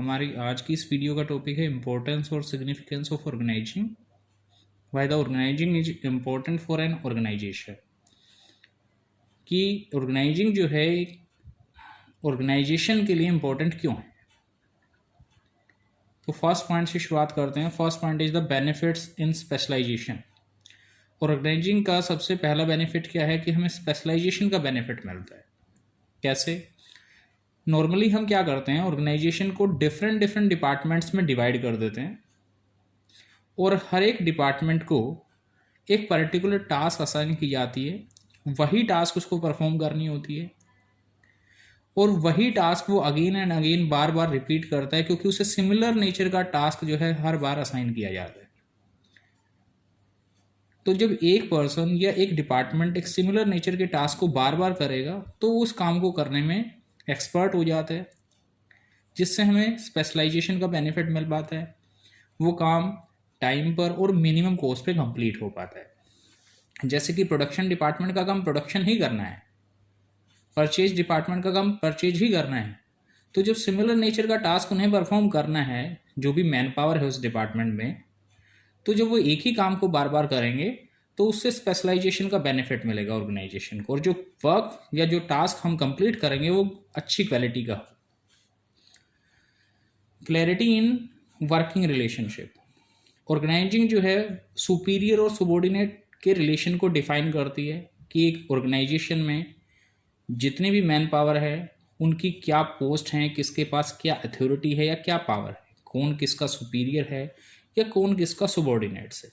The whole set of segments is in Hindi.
हमारी आज की इस वीडियो का टॉपिक है इम्पोर्टेंस और significance of organising, why the organising is important for an organisation. कि ऑर्गेनाइजिंग जो है ऑर्गेनाइजेशन के लिए इम्पोर्टेंट क्यों है। तो फर्स्ट पॉइंट से शुरुआत करते हैं। First point is the benefits in specialisation. Organising का सबसे पहला बेनिफिट क्या है कि हमें स्पेशलाइजेशन का बेनिफिट मिलता है। कैसे? नॉर्मली हम क्या करते हैं, ऑर्गेनाइजेशन को डिफरेंट डिफरेंट डिपार्टमेंट्स में डिवाइड कर देते हैं और हर एक डिपार्टमेंट को एक पर्टिकुलर टास्क असाइन की जाती है, वही टास्क उसको परफॉर्म करनी होती है और वही टास्क वो again and again bar bar repeat करता है, क्योंकि उसे सिमिलर नेचर का टास्क जो है हर बार असाइन किया जाता है। तो जब एक पर्सन या एक डिपार्टमेंट एक सिमिलर नेचर के टास्क को बार बार करेगा तो उस काम को करने में एक्सपर्ट हो जाता है, जिससे हमें स्पेशलाइजेशन का बेनिफिट मिल पाता है। वो काम टाइम पर और मिनिमम कॉस्ट पे कंप्लीट हो पाता है। जैसे कि प्रोडक्शन डिपार्टमेंट का काम प्रोडक्शन ही करना है, परचेज डिपार्टमेंट का काम परचेज ही करना है। तो जो सिमिलर नेचर का टास्क उन्हें परफॉर्म करना है, जो भी मैन पावर है उस डिपार्टमेंट में, तो जब वो एक ही काम को बार बार करेंगे तो उससे स्पेशलाइजेशन का बेनिफिट मिलेगा ऑर्गेनाइजेशन को, और जो वर्क या जो टास्क हम कंप्लीट करेंगे वो अच्छी क्वालिटी का हो। Clarity in working relationship. Organising जो है सुपीरियर और सबॉर्डिनेट के रिलेशन को डिफाइन करती है कि एक ऑर्गेनाइजेशन में जितने भी मैन पावर है उनकी क्या पोस्ट हैं, किसके पास क्या अथॉरिटी है या क्या पावर है, कौन किसका सुपीरियर है या कौन किसका सबॉर्डिनेट्स है।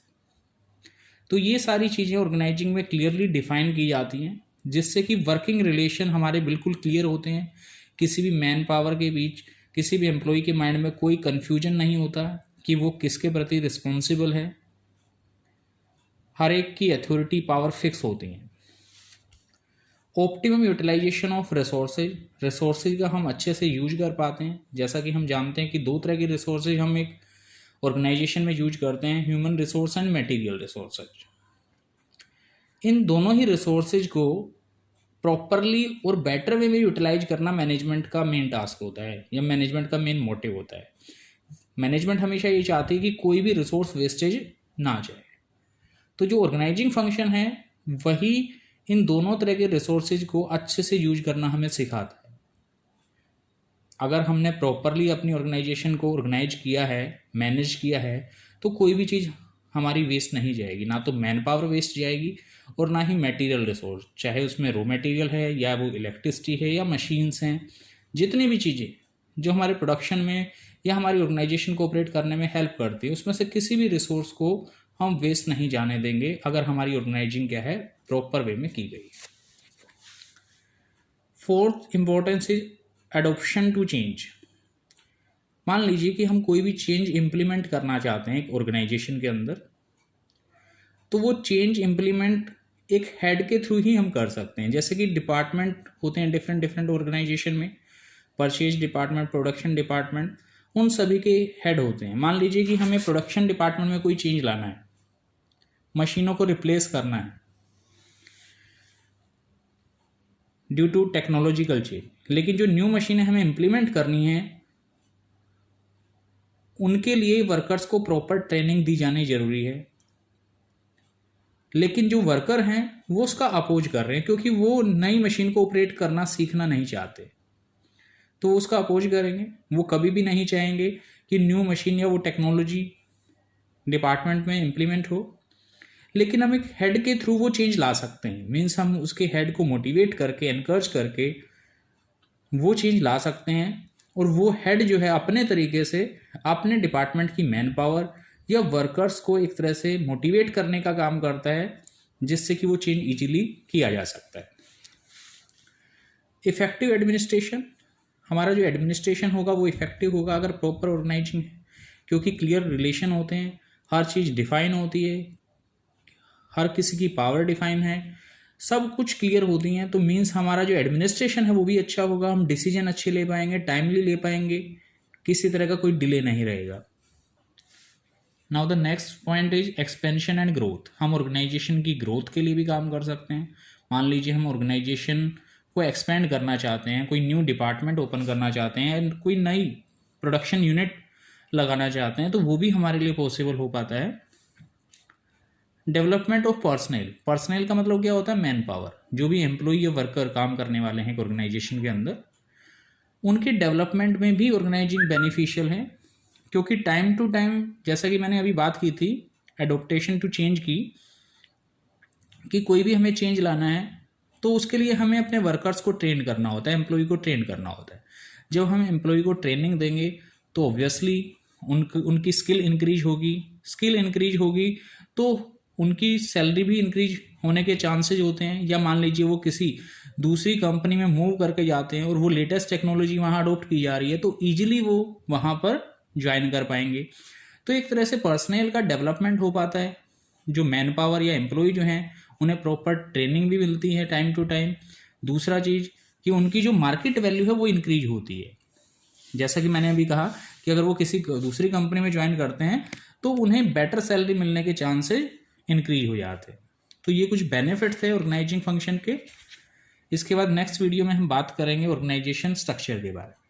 तो ये सारी चीज़ें ऑर्गेनाइजिंग में क्लियरली डिफाइन की जाती हैं, जिससे कि वर्किंग रिलेशन हमारे बिल्कुल क्लियर होते हैं। किसी भी मैन पावर के बीच, किसी भी एम्प्लॉय के माइंड में कोई कन्फ्यूजन नहीं होता कि वो किसके प्रति रिस्पॉन्सिबल है। हर एक की अथॉरिटी पावर फिक्स होती हैं। ऑप्टिमम यूटिलाइजेशन ऑफ रिसोर्सेज का हम अच्छे से यूज कर पाते हैं। जैसा कि हम जानते हैं कि दो तरह के रिसोर्सेज हम एक ऑर्गेनाइजेशन में यूज करते हैं, human resource and material resources. इन दोनों ही रिसोर्सेज को प्रॉपरली और बेटर वे में यूटिलाइज करना मैनेजमेंट का मेन टास्क होता है या मैनेजमेंट का मेन मोटिव होता है। मैनेजमेंट हमेशा ये चाहती है कि कोई भी रिसोर्स वेस्टेज ना जाए। तो जो ऑर्गेनाइजिंग फंक्शन है वही इन दोनों तरह के रिसोर्सेज को अच्छे से यूज करना हमें सिखाता है। अगर हमने प्रॉपरली अपनी ऑर्गेनाइजेशन को ऑर्गेनाइज किया है, मैनेज किया है, तो कोई भी चीज़ हमारी वेस्ट नहीं जाएगी। ना तो मैन पावर वेस्ट जाएगी और ना ही मटेरियल रिसोर्स, चाहे उसमें रॉ मटेरियल है या वो इलेक्ट्रिसिटी है या मशीन्स हैं। जितनी भी चीज़ें जो हमारे प्रोडक्शन में या हमारी ऑर्गेनाइजेशन को ऑपरेट करने में हेल्प करती है, उसमें से किसी भी रिसोर्स को हम वेस्ट नहीं जाने देंगे अगर हमारी ऑर्गेनाइजिंग क्या है, प्रॉपर वे में की गई। Fourth importance is adoption to change. मान लीजिए कि हम कोई भी चेंज इंप्लीमेंट करना चाहते हैं एक ऑर्गेनाइजेशन के अंदर, तो वो चेंज इंप्लीमेंट एक हेड के थ्रू ही हम कर सकते हैं। जैसे कि डिपार्टमेंट होते हैं डिफरेंट डिफरेंट ऑर्गेनाइजेशन में, परचेज डिपार्टमेंट, प्रोडक्शन डिपार्टमेंट, उन सभी के हेड होते हैं। मान लीजिए कि हमें प्रोडक्शन डिपार्टमेंट में कोई चेंज लाना है, मशीनों को रिप्लेस करना है ड्यू टू टेक्नोलॉजिकल चेंज, लेकिन जो न्यू मशीनें हमें इंप्लीमेंट करनी है उनके लिए वर्कर्स को प्रॉपर ट्रेनिंग दी जानी जरूरी है। लेकिन जो वर्कर हैं वो उसका अपोज कर रहे हैं, क्योंकि वो नई मशीन को ऑपरेट करना सीखना नहीं चाहते, तो उसका अपोज करेंगे। वो कभी भी नहीं चाहेंगे कि न्यू मशीन या वो टेक्नोलॉजी डिपार्टमेंट में इम्प्लीमेंट हो। लेकिन हम एक हेड के थ्रू वो चेंज ला सकते हैं। मीन्स हम उसके हेड को मोटिवेट करके, एनकरेज करके वो चेंज ला सकते हैं, और वो हेड जो है अपने तरीके से अपने डिपार्टमेंट की मैन पावर या वर्कर्स को एक तरह से मोटिवेट करने का काम करता है, जिससे कि वो चेंज इजीली किया जा सकता है। Effective administration. हमारा जो एडमिनिस्ट्रेशन होगा वो इफेक्टिव होगा अगर प्रॉपर ऑर्गेनाइजिंग है, क्योंकि क्लियर रिलेशन होते हैं, हर चीज़ डिफाइन होती है, हर किसी की पावर डिफाइन है, सब कुछ क्लियर होती हैं। तो मीन्स हमारा जो एडमिनिस्ट्रेशन है वो भी अच्छा होगा, हम डिसीजन अच्छे ले पाएंगे, टाइमली ले पाएंगे, किसी तरह का कोई डिले नहीं रहेगा। Now the next point is expansion and growth. हम ऑर्गेनाइजेशन की ग्रोथ के लिए भी काम कर सकते हैं। मान लीजिए हम ऑर्गेनाइजेशन को एक्सपेंड करना चाहते हैं, कोई न्यू डिपार्टमेंट ओपन करना चाहते हैं, कोई नई प्रोडक्शन यूनिट लगाना चाहते हैं तो वो भी हमारे लिए पॉसिबल हो पाता है। डेवलपमेंट ऑफ पर्सनल का मतलब क्या होता है? Man power. जो भी एम्प्लॉई या वर्कर काम करने वाले हैं ऑर्गेनाइजेशन के अंदर, उनके डेवलपमेंट में भी ऑर्गेनाइजिंग बेनिफिशियल है, क्योंकि टाइम टू टाइम, जैसा कि मैंने अभी बात की थी एडोप्टेशन टू चेंज की, कि कोई भी हमें चेंज लाना है तो उसके लिए हमें अपने वर्कर्स को ट्रेन करना होता है, एम्प्लॉय को ट्रेन करना होता है। जब हम एम्प्लॉय को ट्रेनिंग देंगे तो ऑब्वियसली उनकी स्किल इंक्रीज होगी, स्किल इंक्रीज होगी तो उनकी सैलरी भी इंक्रीज होने के चांसेज होते हैं। या मान लीजिए वो किसी दूसरी कंपनी में मूव करके जाते हैं और वो लेटेस्ट टेक्नोलॉजी वहाँ अडोप्ट की जा रही है तो ईजिली वो वहाँ पर ज्वाइन कर पाएंगे। तो एक तरह से पर्सनल का डेवलपमेंट हो पाता है। जो मैन पावर या एम्प्लॉय जो हैं उन्हें प्रॉपर ट्रेनिंग भी मिलती है टाइम टू टाइम। दूसरा चीज़ कि उनकी जो मार्केट वैल्यू है वो इंक्रीज होती है। जैसा कि मैंने अभी कहा कि अगर वो किसी दूसरी कंपनी में ज्वाइन करते हैं तो उन्हें बेटर सैलरी मिलने के चांसेस इंक्रीज हो जाते हैं। तो ये कुछ बेनिफिट थे ऑर्गेनाइजिंग फंक्शन के। इसके बाद नेक्स्ट वीडियो में हम बात करेंगे ऑर्गेनाइजेशन स्ट्रक्चर के बारे में।